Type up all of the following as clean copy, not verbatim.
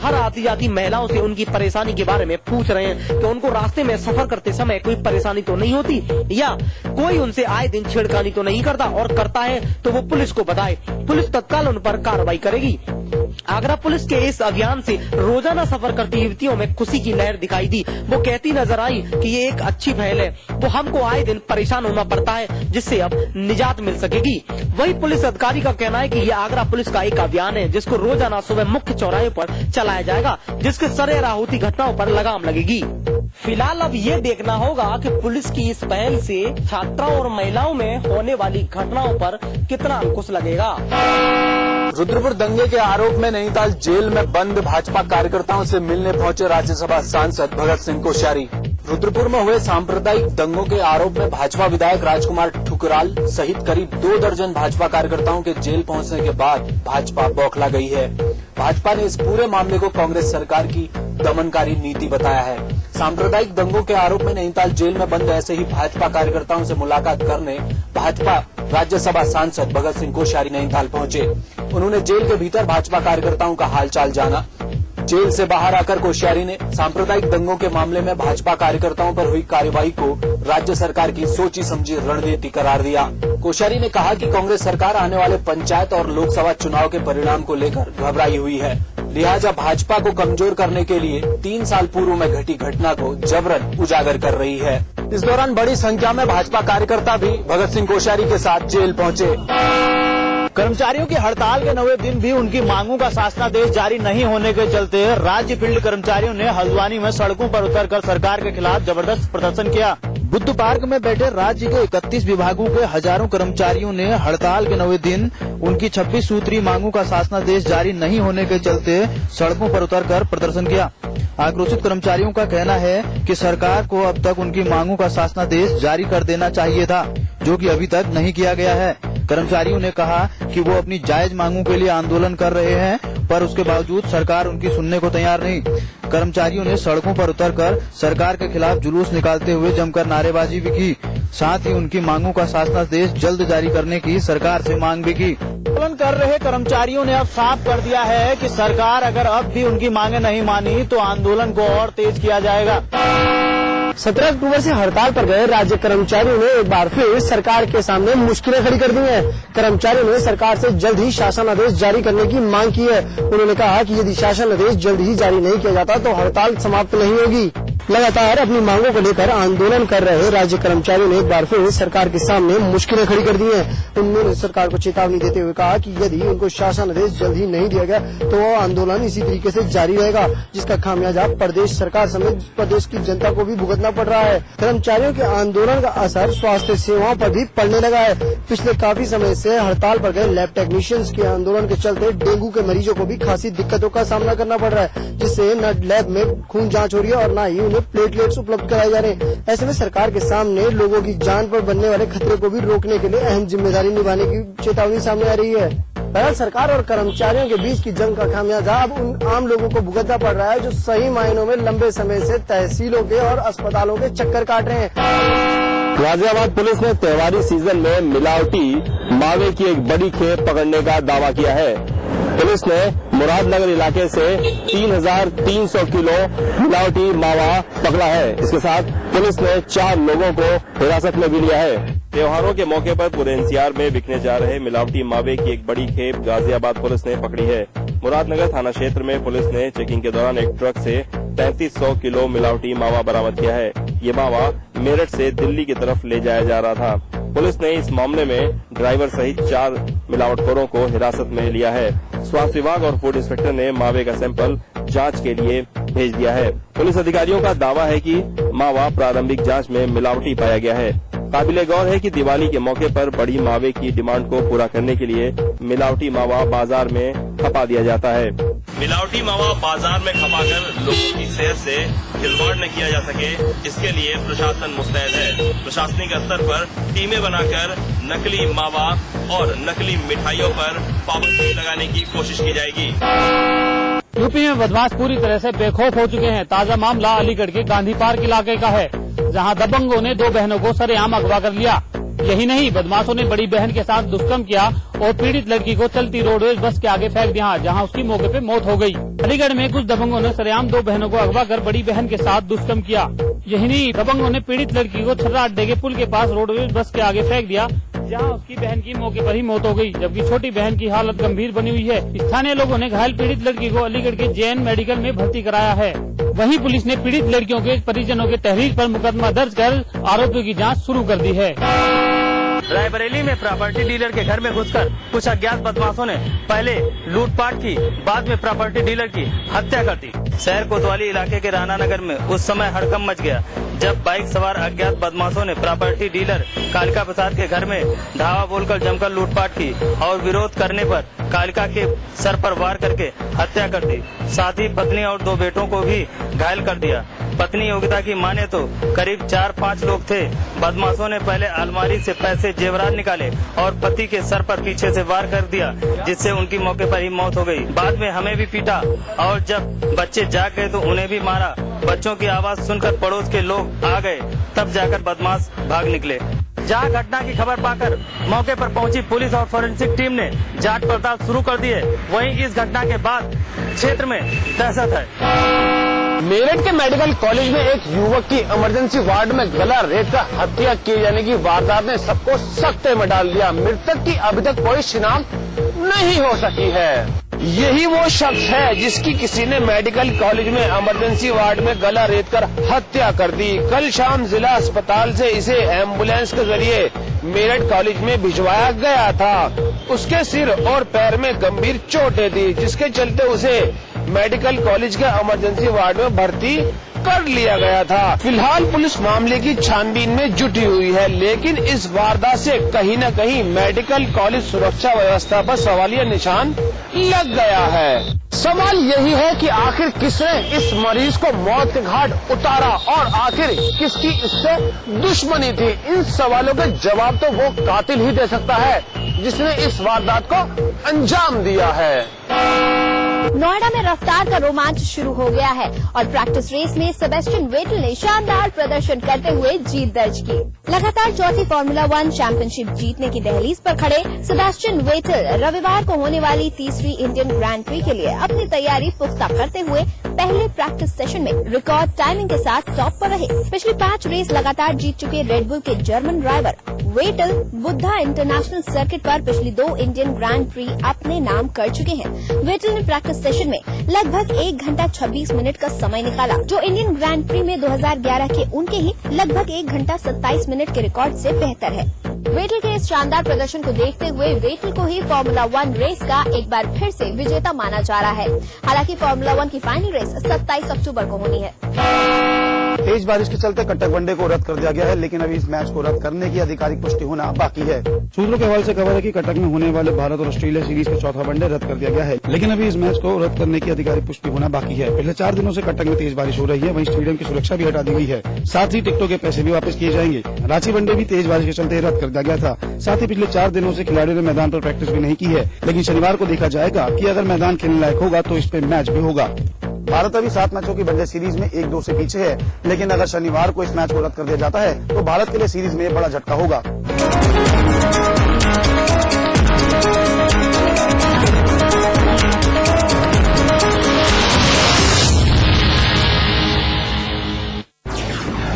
हर आती जाती महिलाओं से उनकी परेशानी के बारे में पूछ रहे हैं कि उनको रास्ते में सफर करते समय कोई परेशानी तो नहीं होती, या कोई उनसे आए दिन छेड़खानी तो नहीं करता, और करता है तो वो पुलिस को बताए, पुलिस तत्काल उन पर कार्रवाई करेगी। आगरा पुलिस के इस अभियान से रोजाना सफर करती युवतियों में खुशी की लहर दिखाई दी। वो कहती नजर आई कि ये एक अच्छी पहल है, वो हमको आए दिन परेशान होना पड़ता है, जिससे अब निजात मिल सकेगी। वही पुलिस अधिकारी का कहना है कि ये आगरा पुलिस का एक अभियान है, जिसको रोजाना सुबह मुख्य चौराहे पर चलाया जाएगा, जिसके सरेराह होती घटनाओं पर लगाम लगेगी। फिलहाल अब ये देखना होगा कि पुलिस की इस पहल से छात्राओं और महिलाओं में होने वाली घटनाओं पर कितना अंकुश लगेगा। रुद्रपुर दंगे के आरोप में नैनीताल जेल में बंद भाजपा कार्यकर्ताओं से मिलने पहुंचे राज्यसभा सांसद भगत सिंह कोश्यारी। रुद्रपुर में हुए सांप्रदायिक दंगों के आरोप में भाजपा विधायक राजकुमार ठुकराल सहित करीब 2 दर्जन भाजपा कार्यकर्ताओं के जेल पहुंचने के बाद भाजपा बौखला गई है। भाजपा ने इस पूरे मामले को कांग्रेस सरकार की दमनकारी नीति बताया है। सांप्रदायिक दंगों के आरोप में नैनीताल जेल में बंद ऐसे ही भाजपा कार्यकर्ताओं से मुलाकात करने भाजपा राज्यसभा सांसद भगत सिंह कोश्यारी नैनीताल पहुंचे। उन्होंने जेल के भीतर भाजपा कार्यकर्ताओं का हालचाल जाना। जेल से बाहर आकर कोश्यारी ने सांप्रदायिक दंगों के मामले में भाजपा कार्यकर्ताओं पर हुई कार्रवाई को राज्य सरकार की सोची समझी रणनीति करार दिया। कोश्यारी ने कहा कि कांग्रेस सरकार आने वाले पंचायत और लोकसभा चुनाव के परिणाम को लेकर घबराई हुई है, लिहाजा भाजपा को कमजोर करने के लिए 3 साल पूर्व में घटी घटना को जबरन उजागर कर रही है। इस दौरान बड़ी संख्या में भाजपा कार्यकर्ता भी भगत सिंह कोश्यारी के साथ जेल पहुंचे। कर्मचारियों की हड़ताल के 9वें दिन भी उनकी मांगों का शासनादेश जारी नहीं होने के चलते राज्य फील्ड कर्मचारियों ने हल्द्वानी में सड़कों पर उतरकर सरकार के खिलाफ जबरदस्त प्रदर्शन किया। बुद्ध पार्क में बैठे राज्य के 31 विभागों के हजारों कर्मचारियों ने हड़ताल के 9वें दिन उनकी 26 सूत्री मांगों का शासनादेश जारी नहीं होने के चलते सड़कों पर उतरकर प्रदर्शन किया। आक्रोशित कर्मचारियों का कहना है कि सरकार को अब तक उनकी मांगों का शासनादेश जारी कर देना चाहिए था, जो कि अभी तक नहीं किया गया है। कर्मचारियों ने कहा कि वो अपनी जायज मांगों के लिए आंदोलन कर रहे हैं, पर उसके बावजूद सरकार उनकी सुनने को तैयार नहीं। कर्मचारियों ने सड़कों पर उतरकर सरकार के खिलाफ जुलूस निकालते हुए जमकर नारेबाजी भी की। साथ ही उनकी मांगों का शासनादेश जल्द जारी करने की सरकार से मांग भी की। आंदोलन कर रहे कर्मचारियों ने अब साफ कर दिया है कि सरकार अगर अब भी उनकी मांगे नहीं मानी तो आंदोलन को और तेज किया जाएगा। 17 अक्टूबर से हड़ताल पर गए राज्य कर्मचारियों ने एक बार फिर सरकार के सामने मुश्किलें खड़ी कर दी हैं। कर्मचारियों ने सरकार से जल्द ही शासनादेश जारी करने की मांग की है। उन्होंने कहा कि यदि शासनादेश जल्द ही जारी नहीं किया जाता तो हड़ताल समाप्त नहीं होगी। लगातार अपनी मांगों को लेकर आंदोलन कर रहे राज्य कर्मचारियों ने एक बार फिर सरकार के सामने मुश्किलें खड़ी कर दी हैं। उन्होंने सरकार को चेतावनी देते हुए कहा कि यदि उनको शासनादेश जल्द ही नहीं दिया गया तो वो आंदोलन इसी तरीके से जारी रहेगा, जिसका खामियाजा प्रदेश सरकार समेत प्रदेश की जनता को भी भुगतना पड़ रहा है। कर्मचारियों के आंदोलन का असर स्वास्थ्य सेवाओं पर भी पड़ने लगा है। पिछले काफी समय से हड़ताल पर गए लैब टेक्नीशियंस के आंदोलन के चलते डेंगू के मरीजों को भी खासी दिक्कतों का सामना करना पड़ रहा है, जिससे न लैब में खून जाँच हो रही है और न ही प्लेटलेट्स उपलब्ध कराए जा रहे हैं। ऐसे में सरकार के सामने लोगों की जान पर बनने वाले खतरे को भी रोकने के लिए अहम जिम्मेदारी निभाने की चेतावनी सामने आ रही है। बहरहाल सरकार और कर्मचारियों के बीच की जंग का खामियाजा अब उन आम लोगों को भुगतना पड़ रहा है जो सही मायनों में लंबे समय से तहसीलों के और अस्पतालों के चक्कर काट रहे हैं। गाजियाबाद पुलिस ने त्योहारी सीजन में मिलावटी मावे की एक बड़ी खेप पकड़ने का दावा किया है। पुलिस ने मुरादनगर इलाके से 3,300 किलो मिलावटी मावा पकड़ा है। इसके साथ पुलिस ने 4 लोगों को हिरासत में भी लिया है। त्योहारों के मौके पर पूरे एनसीआर में बिकने जा रहे मिलावटी मावे की एक बड़ी खेप गाजियाबाद पुलिस ने पकड़ी है। मुरादनगर थाना क्षेत्र में पुलिस ने चेकिंग के दौरान एक ट्रक से 3,300 किलो मिलावटी मावा बरामद किया है। ये मावा मेरठ से दिल्ली की तरफ ले जाया जा रहा था। पुलिस ने इस मामले में ड्राइवर सहित 4 मिलावटखोरों को हिरासत में लिया है। स्वास्थ्य विभाग और फूड इंस्पेक्टर ने मावे का सैंपल जांच के लिए भेज दिया है। पुलिस अधिकारियों का दावा है कि मावा प्रारंभिक जांच में मिलावटी पाया गया है। काबिले गौर है कि दिवाली के मौके पर बड़ी मावे की डिमांड को पूरा करने के लिए मिलावटी मावा बाजार में खपा दिया जाता है। मिलावटी मावा बाजार में खपाकर लोगों की सेहत से खिलवाड़ न किया जा सके, इसके लिए प्रशासन मुस्तैद है। प्रशासनिक स्तर पर टीमें बनाकर नकली मावा और नकली मिठाइयों पर पाबंदी लगाने की कोशिश की जाएगी। यूपी में बदमाश पूरी तरह से बेखौफ हो चुके हैं। ताजा मामला अलीगढ़ के गांधी पार्क इलाके का है, जहां दबंगों ने 2 बहनों को सरेआम अगवा कर लिया। यही नहीं, बदमाशों ने बड़ी बहन के साथ दुष्कर्म किया और पीड़ित लड़की को चलती रोडवेज बस के आगे फेंक दिया, जहां उसकी मौके पे मौत हो गई। अलीगढ़ में कुछ दबंगों ने सरेआम 2 बहनों को अगवा कर बड़ी बहन के साथ दुष्कर्म किया। यही नहीं, दबंगों ने पीड़ित लड़की को छर्रा अड्डे के पुल के पास रोडवेज बस के आगे फेंक दिया, जहां उसकी बहन की मौके पर ही मौत हो गई, जबकि छोटी बहन की हालत गंभीर बनी हुई है। स्थानीय लोगों ने घायल पीड़ित लड़की को अलीगढ़ के JN मेडिकल में भर्ती कराया है। वहीं पुलिस ने पीड़ित लड़कियों के परिजनों के तहरीर पर मुकदमा दर्ज कर आरोपियों की जांच शुरू कर दी है। रायबरेली में प्रॉपर्टी डीलर के घर में घुसकर कुछ अज्ञात बदमाशों ने पहले लूटपाट की, बाद में प्रॉपर्टी डीलर की हत्या कर दी। शहर कोतवाली इलाके के राणा नगर में उस समय हड़कंप मच गया जब बाइक सवार अज्ञात बदमाशों ने प्रॉपर्टी डीलर कालिका प्रसाद के घर में धावा बोलकर जमकर लूटपाट की और विरोध करने पर कालिका के सर पर वार करके हत्या कर दी। साथ ही पत्नी और 2 बेटों को भी घायल कर दिया। पत्नी योगिता की माने तो करीब 4-5 लोग थे। बदमाशों ने पहले अलमारी से पैसे जेवरात निकाले और पति के सर पर पीछे से वार कर दिया, जिससे उनकी मौके पर ही मौत हो गई। बाद में हमें भी पीटा और जब बच्चे जाग गए तो उन्हें भी मारा। बच्चों की आवाज सुनकर पड़ोस के लोग आ गए, तब जाकर बदमाश भाग निकले। जहां घटना की खबर पाकर मौके पर पहुंची पुलिस और फोरेंसिक टीम ने जांच पड़ताल शुरू कर दी है। वहीं इस घटना के बाद क्षेत्र में दहशत है। मेरठ के मेडिकल कॉलेज में एक युवक की इमरजेंसी वार्ड में गला रेतकर हत्या किए जाने की वारदात ने सबको सकते में डाल दिया। मृतक की अभी तक कोई शिनाख्त नहीं हो सकी है। यही वो शख्स है जिसकी किसी ने मेडिकल कॉलेज में इमरजेंसी वार्ड में गला रेतकर हत्या कर दी। कल शाम जिला अस्पताल से इसे एम्बुलेंस के जरिए मेरठ कॉलेज में भिजवाया गया था। उसके सिर और पैर में गंभीर चोटें थी, जिसके चलते उसे मेडिकल कॉलेज के इमरजेंसी वार्ड में भर्ती कर लिया गया था। फिलहाल पुलिस मामले की छानबीन में जुटी हुई है, लेकिन इस वारदात से कहीं न कहीं मेडिकल कॉलेज सुरक्षा व्यवस्था पर सवालिया निशान लग गया है। सवाल यही है कि आखिर किसने इस मरीज को मौत के घाट उतारा और आखिर किसकी इससे दुश्मनी थी। इन सवालों के जवाब तो वो कातिल ही दे सकता है जिसने इस वारदात को अंजाम दिया है। नोएडा में रफ्तार का रोमांच शुरू हो गया है और प्रैक्टिस रेस में सेबेस्टियन वेटल ने शानदार प्रदर्शन करते हुए जीत दर्ज की। लगातार चौथी फार्मूला 1 चैंपियनशिप जीतने की दहलीज पर खड़े सेबेस्टियन वेटल रविवार को होने वाली तीसरी इंडियन ग्रैंड प्री के लिए अपनी तैयारी पुख्ता करते हुए पहले प्रैक्टिस सेशन में रिकॉर्ड टाइमिंग के साथ टॉप पर रहे। पिछली 5 रेस लगातार जीत चुके रेडबुल के German driver Vettel Buddha international circuit पर पिछली 2 इंडियन ग्रैंड प्री अपने नाम कर चुके हैं। वेटल ने प्रैक्टिस सेशन में लगभग 1 घंटा 26 मिनट का समय निकाला, जो इंडियन ग्रैंड प्री में 2011 के उनके ही लगभग 1 घंटा 27 मिनट के रिकॉर्ड से बेहतर है। वेटल के इस शानदार प्रदर्शन को देखते हुए वेटल को ही फार्मूला 1 रेस का एक बार फिर से विजेता माना जा रहा है। हालांकि फार्मूला 1 की फाइनल रेस 27 अक्टूबर को होनी है। तेज बारिश के चलते कटक वनडे को रद्द कर दिया गया है, लेकिन अभी इस मैच को रद्द करने की आधिकारिक पुष्टि होना बाकी है। सूत्रों के हवाले से खबर है कि कटक में होने वाले भारत और ऑस्ट्रेलिया सीरीज का चौथा वनडे रद्द कर दिया गया है, लेकिन अभी इस मैच को रद्द करने की आधिकारिक पुष्टि होना बाकी है। पिछले 4 दिनों से कटक में तेज बारिश हो रही है, वहीं स्टेडियम की सुरक्षा भी हटा दी गई है। साथ ही टिकटों के पैसे भी वापस किए जाएंगे। रांची वनडे भी तेज बारिश के चलते रद्द कर दिया गया था। साथ ही पिछले 4 दिनों से खिलाड़ियों ने मैदान पर प्रैक्टिस भी नहीं की है, लेकिन शनिवार को देखा जाएगा कि अगर मैदान खेलने लायक होगा तो इस पे मैच भी होगा। भारत अभी 7 मैचों की वनडे सीरीज में 1-2 से पीछे है, लेकिन अगर शनिवार को इस मैच को रद्द कर दिया जाता है तो भारत के लिए सीरीज में बड़ा झटका होगा।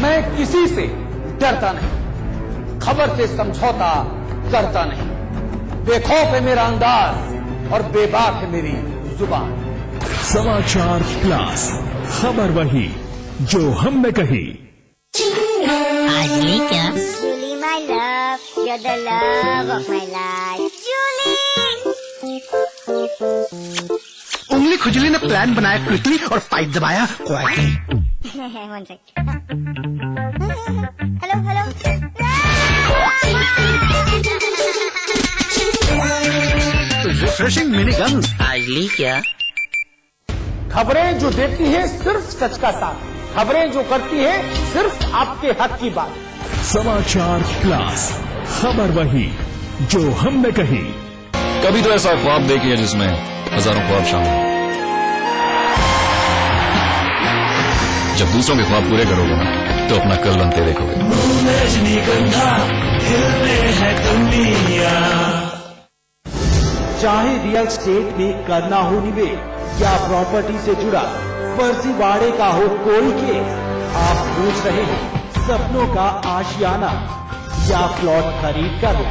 मैं किसी से डरता नहीं, खबर से समझौता करता नहीं। बेखौफ है मेरा अंदाज और बेबाक है मेरी जुबान। समाचार प्लस, खबर वही जो हमने कही। आजली क्या? Julie, my love, you're the love of my life. Julie! उंगली खुजली ने प्लान बनाया क्विकली और 5 दबाया quietly. One sec. Hello. Refreshing mini gun. आजली क्या? खबरें जो देती है सिर्फ सच का साथ, खबरें जो करती है सिर्फ आपके हक की बात। समाचार प्लस, खबर वही जो हमने कही। कभी तो ऐसा ख्वाब देखिए जिसमें हजारों ख्वाब शामिल हैं। जब दूसरों के ख्वाब पूरे करोगे ना तो अपना कल बनते देखोगे। रजनीगंधा, दिल में है दुनिया। चाहे रियल स्टेट में करना हो निवेश या प्रॉपर्टी से जुड़ा फर्जीवाड़े का हो कोई केस, आप पूछ रहे हैं सपनों का आशियाना या प्लॉट खरीद कर हो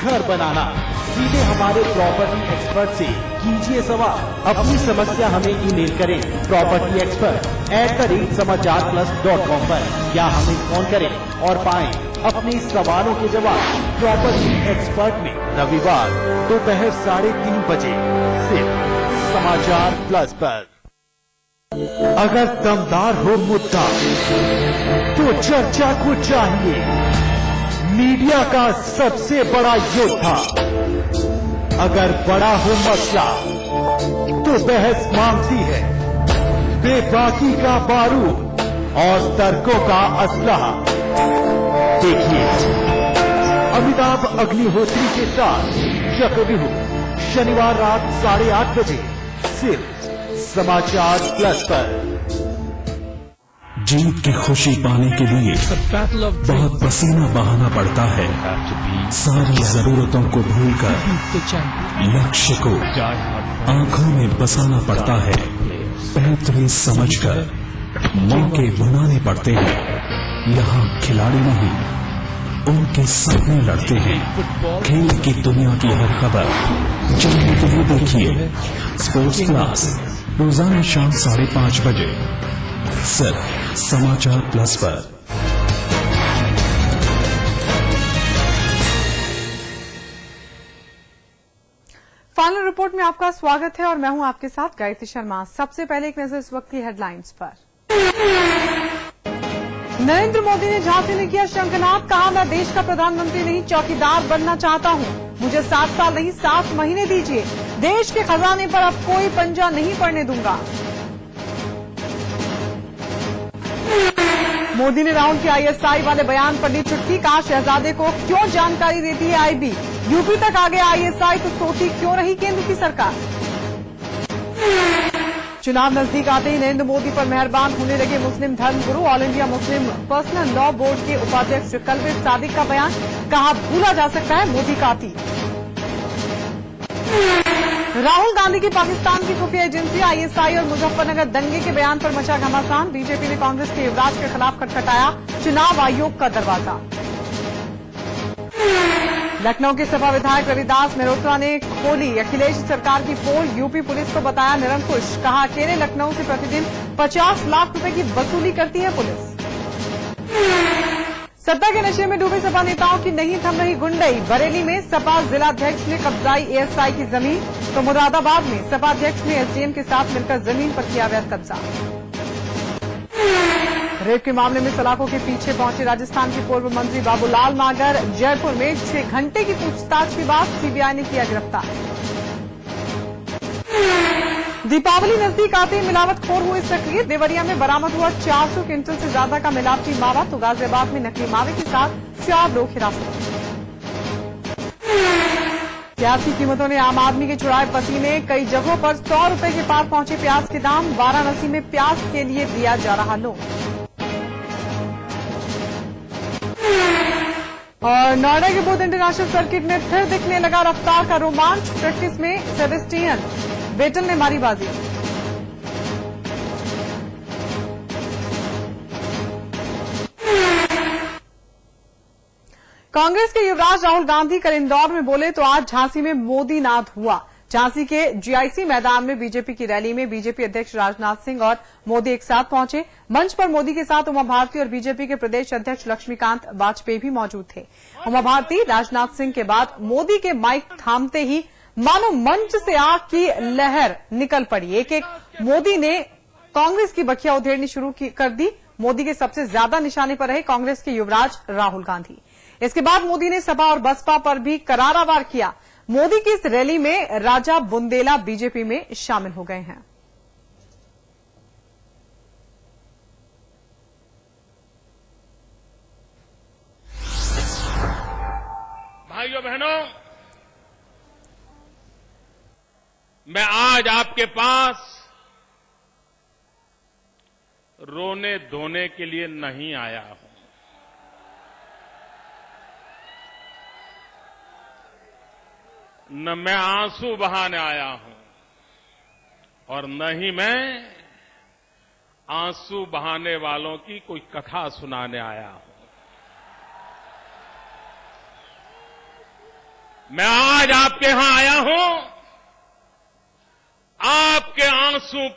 घर बनाना, सीधे हमारे प्रॉपर्टी एक्सपर्ट से कीजिए सवाल। अपनी समस्या हमें ईमेल करें propertyexpert@समाचारplus.com पर या हमें फोन करें और पाएं अपने सवालों के जवाब प्रॉपर्टी एक्सपर्ट में रविवार दोपहर 3:30 बजे सिर्फ समाचार प्लस पर। अगर दमदार हो मुद्दा तो चर्चा को चाहिए मीडिया का सबसे बड़ा योद्धा। अगर बड़ा हो मसला तो बहस मांगती है बेबाकी का बारूद और तर्कों का असलहा। देखिए अमिताभ अग्निहोत्री के साथ चक्रव्यूह शनिवार रात 8:30 बजे सिर्फ समाचार प्लस पर। जीत की खुशी पाने के लिए बहुत पसीना बहाना पड़ता है। सारी जरूरतों को भूलकर लक्ष्य को आंखों में बसाना पड़ता है। बेहतरीन समझकर मौके बनाने पड़ते हैं। यहाँ खिलाड़ी नहीं उनके सामने लड़ते हैं। खेल की दुनिया की हर खबर जानने के लिए देखिए स्पोर्ट्स क्लास रोजाना शाम 5:30 बजे सिर्फ समाचार प्लस पर। फाइनल रिपोर्ट में आपका स्वागत है और मैं हूं आपके साथ गायत्री शर्मा। सबसे पहले एक नजर इस वक्त की हेडलाइंस पर। नरेंद्र मोदी ने झांसी में किया शंखनाद, कहा मैं देश का प्रधानमंत्री नहीं चौकीदार बनना चाहता हूं। मुझे 7 साल नहीं 7 महीने दीजिए। देश के खजाने पर अब कोई पंजा नहीं पड़ने दूंगा। मोदी ने राहुल के आईएसआई वाले बयान पर दी चुटकी, कहा शहजादे को क्यों जानकारी देती है आईबी। यूपी तक आ गया आईएसआई तो सोती क्यों रही केंद्र की सरकार। चुनाव नजदीक आते ही नरेंद्र मोदी पर मेहरबान होने लगे मुस्लिम धर्मगुरु। All India Muslim personal law board के उपाध्यक्ष कलबे सादिक का बयान, कहा भूला जा सकता है मोदी का अतीत। राहुल गांधी की पाकिस्तान की खुफिया एजेंसी आईएसआई और मुजफ्फरनगर दंगे के बयान पर मचा घमासान। बीजेपी ने कांग्रेस के युवराज के खिलाफ खटखटाया चुनाव आयोग का दरवाजा। लखनऊ के सपा विधायक रविदास मेहरोत्रा ने खोली अखिलेश सरकार की पोल। यूपी पुलिस को बताया निरंकुश, कहा अकेले लखनऊ से प्रतिदिन 50 लाख रुपए की वसूली करती है पुलिस। सत्ता के नशे में डूबे सपा नेताओं की नहीं थम रही गुंडई। बरेली में सपा जिलाध्यक्ष ने कब्जाई एएसआई की जमीन, तो मुरादाबाद में सपा अध्यक्ष ने एसडीएम के साथ मिलकर जमीन पर किया अवैध कब्जा। रेप के मामले में सलाखों के पीछे पहुंचे राजस्थान के पूर्व मंत्री बाबूलाल नागर। जयपुर में 6 घंटे की पूछताछ के बाद सीबीआई ने किया गिरफ्तार। दीपावली नजदीक आते ही मिलावटखोर हुए सक्रिय। देवरिया में बरामद हुआ 400 क्विंटल से ज्यादा का मिलावटी मावा, तो गाजियाबाद में नकली मावे के साथ 4 लोग हिरासत में। प्याज की कीमतों ने आम आदमी के छुड़ाए पसीने। कई जगहों पर 100 रुपए के पार पहुंचे प्याज के दाम। वाराणसी में प्याज के लिए दिया जा रहा लोन। और नोएडा के बुध इंटरनेशनल सर्किट में फिर दिखने लगा रफ्तार का रोमांच। प्रैक्टिस में सेबेस्टियन वेटल ने मारी बाजी। कांग्रेस के युवराज राहुल गांधी कल इंदौर में बोले तो आज झांसी में मोदी नाद हुआ। झांसी के जीआईसी मैदान में बीजेपी की रैली में बीजेपी अध्यक्ष राजनाथ सिंह और मोदी एक साथ पहुंचे। मंच पर मोदी के साथ उमा भारती और बीजेपी के प्रदेश अध्यक्ष लक्ष्मीकांत वाजपेयी भी मौजूद थे। उमा भारती राजनाथ सिंह के बाद मोदी के माइक थामते ही मानो मंच से आग की लहर निकल पड़ी। एक एक मोदी ने कांग्रेस की बखिया उधेड़नी शुरू कर दी। मोदी के सबसे ज्यादा निशाने पर रहे कांग्रेस के युवराज राहुल गांधी। इसके बाद मोदी ने सपा और बसपा पर भी करारा वार किया। मोदी की इस रैली में राजा बुंदेला बीजेपी में शामिल हो गए हैं। भाइयों बहनों, मैं आज आपके पास रोने धोने के लिए नहीं आया हूं। न मैं आंसू बहाने आया हूं और न ही मैं आंसू बहाने वालों की कोई कथा सुनाने आया हूं। मैं आज आपके यहां आया हूं आपके आंसू